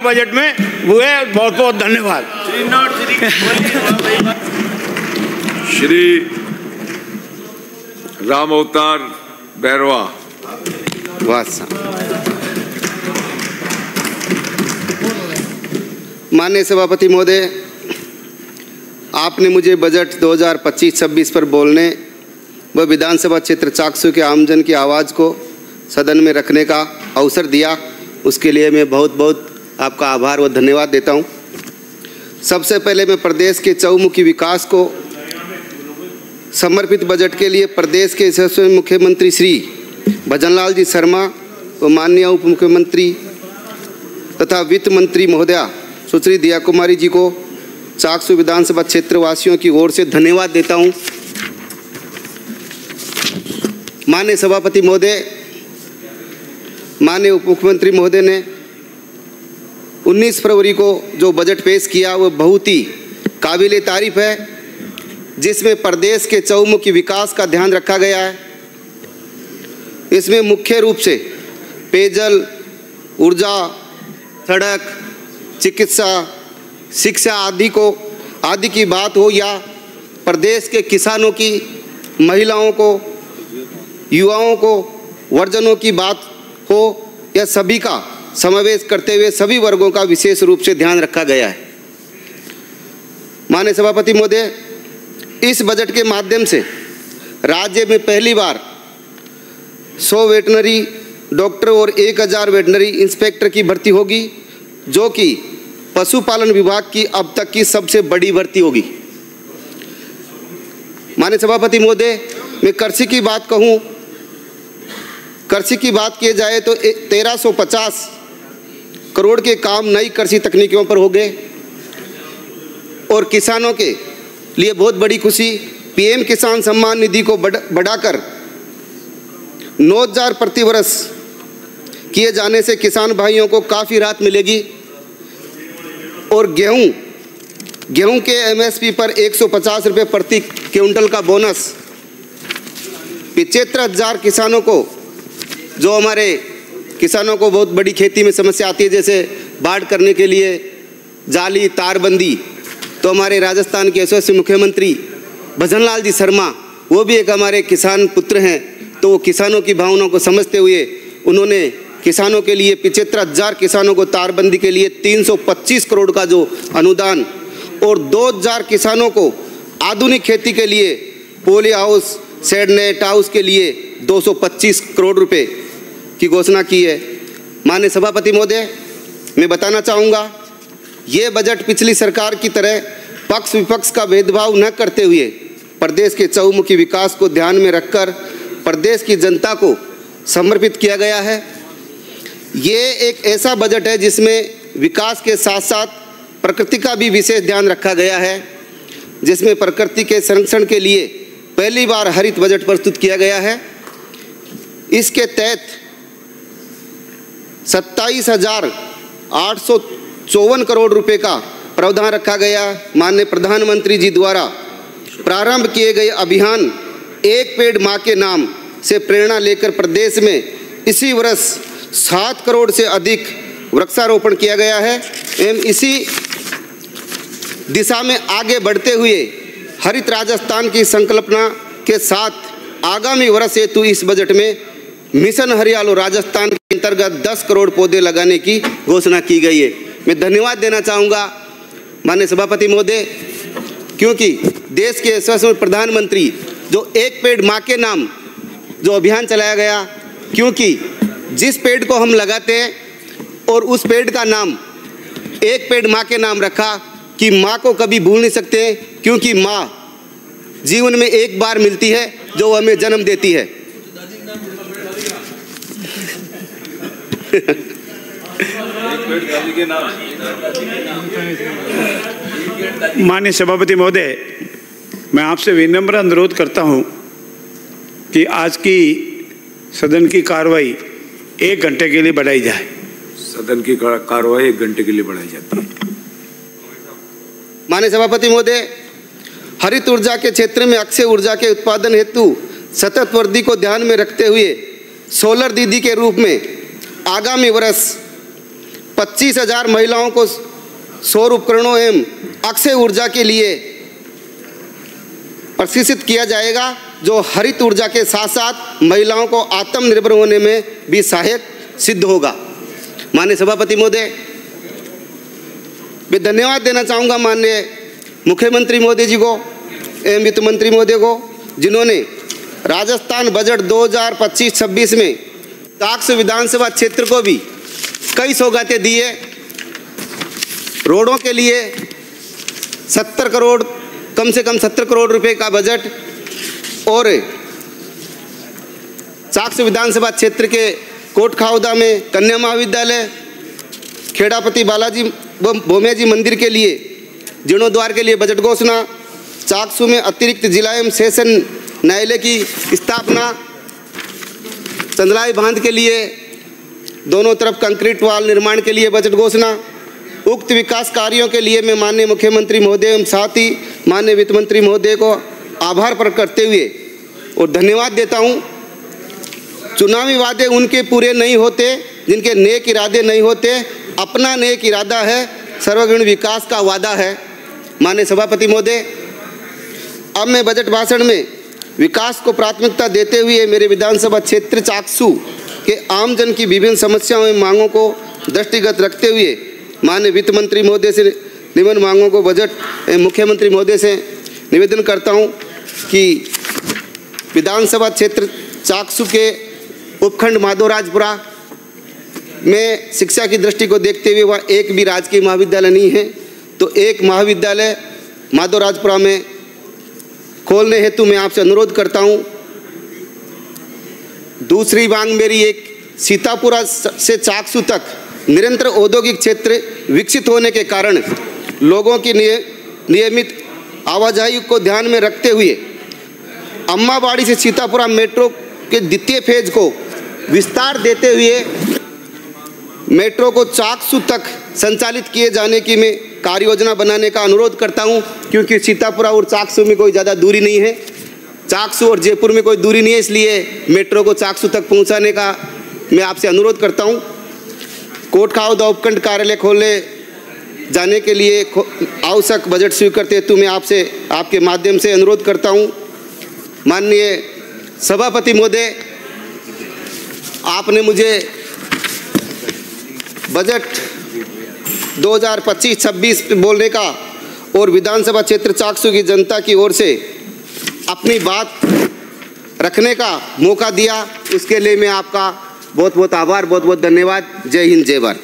Budget में हुए। बहुत बहुत धन्यवाद। श्री राम अवतार बैरवा। माननीय सभापति महोदय, आपने मुझे बजट 2025-26 पर बोलने व विधानसभा क्षेत्र चाकसू के आमजन की आवाज़ को सदन में रखने का अवसर दिया, उसके लिए मैं बहुत बहुत आपका आभार व धन्यवाद देता हूं। सबसे पहले मैं प्रदेश के चहुमुखी विकास को समर्पित बजट के लिए प्रदेश के यशस्वी मुख्यमंत्री श्री भजनलाल जी शर्मा व माननीय उप मुख्यमंत्री तथा वित्त मंत्री महोदया सुश्री दिया कुमारी जी को चाकसू विधानसभा क्षेत्र वासियों की ओर से धन्यवाद देता हूं। माननीय सभापति महोदय, माननीय उप मुख्यमंत्री महोदय ने 19 फरवरी को जो बजट पेश किया वह बहुत ही काबिले तारीफ है, जिसमें प्रदेश के चहुमुखी विकास का ध्यान रखा गया है। इसमें मुख्य रूप से पेयजल, ऊर्जा, सड़क, चिकित्सा, शिक्षा आदि की बात हो या प्रदेश के किसानों की, महिलाओं को, युवाओं को, वर्जनों की बात हो या सभी का समावेश करते हुए सभी वर्गों का विशेष रूप से ध्यान रखा गया है। माननीय सभापति महोदय, इस बजट के माध्यम से राज्य में पहली बार 100 वेटनरी डॉक्टर और 1000 वेटनरी इंस्पेक्टर की भर्ती होगी, जो कि पशुपालन विभाग की अब तक की सबसे बड़ी भर्ती होगी। माननीय सभापति महोदय, मैं कृषि की बात कहूँ, कृषि की बात किए जाए तो 1350 करोड़ के काम नई कृषि तकनीकों पर हो गए और किसानों के लिए बहुत बड़ी खुशी, पीएम किसान सम्मान निधि को बढ़ाकर 9,000 प्रति वर्ष किए जाने से किसान भाइयों को काफ़ी राहत मिलेगी और गेहूं के एमएसपी पर 150 रुपये प्रति क्विंटल का बोनस 75,000 किसानों को, जो हमारे किसानों को बहुत बड़ी खेती में समस्या आती है, जैसे बाढ़ करने के लिए जाली तारबंदी, तो हमारे राजस्थान के यशस्वी मुख्यमंत्री भजनलाल जी शर्मा, वो भी एक हमारे किसान पुत्र हैं, तो वो किसानों की भावनाओं को समझते हुए उन्होंने किसानों के लिए 75,000 किसानों को तारबंदी के लिए 325 करोड़ का जो अनुदान और 2,000 किसानों को आधुनिक खेती के लिए poly house, shade net house के लिए 225 करोड़ रुपए की घोषणा की है। माननीय सभापति महोदय, मैं बताना चाहूँगा, ये बजट पिछली सरकार की तरह पक्ष विपक्ष का भेदभाव न करते हुए प्रदेश के चहुमुखी विकास को ध्यान में रखकर प्रदेश की जनता को समर्पित किया गया है। ये एक ऐसा बजट है जिसमें विकास के साथ साथ प्रकृति का भी विशेष ध्यान रखा गया है, जिसमें प्रकृति के संरक्षण के लिए पहली बार हरित बजट प्रस्तुत किया गया है। इसके तहत 27,854 करोड़ रुपए का प्रावधान रखा गया। माननीय प्रधानमंत्री जी द्वारा प्रारंभ किए गए अभियान एक पेड़ माँ के नाम से प्रेरणा लेकर प्रदेश में इसी वर्ष 7 करोड़ से अधिक वृक्षारोपण किया गया है एवं इसी दिशा में आगे बढ़ते हुए हरित राजस्थान की संकल्पना के साथ आगामी वर्ष हेतु इस बजट में मिशन हरियालो राजस्थान के अंतर्गत 10 करोड़ पौधे लगाने की घोषणा की गई है। मैं धन्यवाद देना चाहूँगा माननीय सभापति महोदय, क्योंकि देश के यशस्वी प्रधानमंत्री जो एक पेड़ माँ के नाम जो अभियान चलाया गया, क्योंकि जिस पेड़ को हम लगाते हैं और उस पेड़ का नाम एक पेड़ माँ के नाम रखा कि माँ को कभी भूल नहीं सकते, क्योंकि माँ जीवन में एक बार मिलती है जो हमें जन्म देती है। माननीय सभापति महोदय, मैं आपसे विनम्र अनुरोध करता हूं कि आज की सदन की कार्रवाई 1 घंटे के लिए बढ़ाई जाए। सदन की कार्रवाई 1 घंटे के लिए बढ़ाई जाती है। माननीय सभापति महोदय, हरित ऊर्जा के क्षेत्र में अक्षय ऊर्जा के उत्पादन हेतु सतत वृद्धि को ध्यान में रखते हुए सोलर दीदी के रूप में आगामी वर्ष 25,000 महिलाओं को सौर उपकरणों एवं अक्षय ऊर्जा के लिए प्रशिक्षित किया जाएगा, जो हरित ऊर्जा के साथ साथ महिलाओं को आत्मनिर्भर होने में भी सहायक सिद्ध होगा। माननीय सभापति महोदय, मैं धन्यवाद देना चाहूँगा माननीय मुख्यमंत्री महोदय जी को एवं वित्त मंत्री महोदय को, जिन्होंने राजस्थान बजट 2025-26 में चाकसू विधानसभा क्षेत्र को भी कई सौगातें दी है। रोडों के लिए 70 करोड़, कम से कम 70 करोड़ रुपए का बजट, और चाकसू विधानसभा क्षेत्र के कोटखावदा में कन्या महाविद्यालय, खेड़ापति बालाजी भोमे जी मंदिर के लिए जीर्णोद्वार के लिए बजट घोषणा, चाकसू में अतिरिक्त जिला एवं सेशन न्यायालय की स्थापना, चंदलाई बांध के लिए दोनों तरफ कंक्रीट वाल निर्माण के लिए बजट घोषणा। उक्त विकास कार्यों के लिए मैं माननीय मुख्यमंत्री महोदय एवं साथ ही माननीय वित्त मंत्री महोदय को आभार प्रकट करते हुए और धन्यवाद देता हूं। चुनावी वादे उनके पूरे नहीं होते जिनके नेक इरादे नहीं होते, अपना नेक इरादा है, सर्वगुण विकास का वादा है। माननीय सभापति महोदय, अब मैं बजट भाषण में विकास को प्राथमिकता देते हुए मेरे विधानसभा क्षेत्र चाकसू के आमजन की विभिन्न समस्याओं एवं मांगों को दृष्टिगत रखते हुए माननीय वित्त मंत्री महोदय से निम्न मांगों को बजट एवं मुख्यमंत्री महोदय से निवेदन करता हूं कि विधानसभा क्षेत्र चाकसू के उपखंड माधोराजपुरा में शिक्षा की दृष्टि को देखते हुए वह एक भी राजकीय महाविद्यालय नहीं है, तो एक महाविद्यालय माधोराजपुरा में खोलने हेतु मैं आपसे अनुरोध करता हूं। दूसरी मांग मेरी एक, सीतापुरा से चाकसू तक निरंतर औद्योगिक क्षेत्र विकसित होने के कारण लोगों की नियमित आवाजाही को ध्यान में रखते हुए अम्माबाड़ी से सीतापुरा मेट्रो के द्वितीय फेज को विस्तार देते हुए मेट्रो को चाकसू तक संचालित किए जाने की मैं कार्य योजना बनाने का अनुरोध करता हूं, क्योंकि सीतापुरा और चाकसू में कोई ज़्यादा दूरी नहीं है, चाकसू और जयपुर में कोई दूरी नहीं है, इसलिए मेट्रो को चाकसू तक पहुंचाने का मैं आपसे अनुरोध करता हूं। कोटखावदा उपखंड कार्यालय खोलने जाने के लिए आवश्यक बजट स्वीकृत हेतु मैं आपसे आपके माध्यम से अनुरोध करता हूं। माननीय सभापति महोदय, आपने मुझे बजट 2025-26 बोलने का और विधानसभा क्षेत्र चाकसू की जनता की ओर से अपनी बात रखने का मौका दिया, उसके लिए मैं आपका बहुत बहुत आभार, बहुत बहुत धन्यवाद। जय हिंद, जय भारत।